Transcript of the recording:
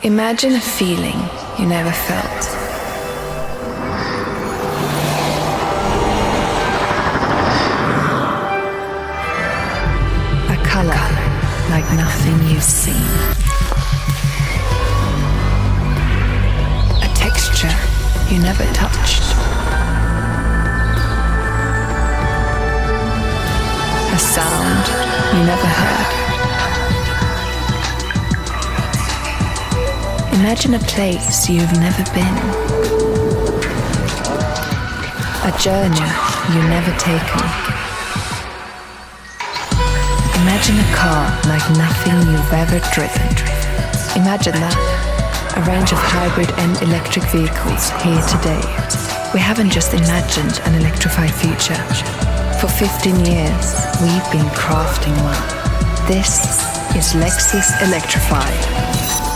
Imagine a feeling you never felt. A color like nothing you've seen. A texture you never touched. A sound you never heard. Imagine a place you've never been. A journey you've never taken. Imagine a car like nothing you've ever driven. Imagine that. A range of hybrid and electric vehicles here today. We haven't just imagined an electrified future. For 15 years, we've been crafting one. This is Lexus Electrified.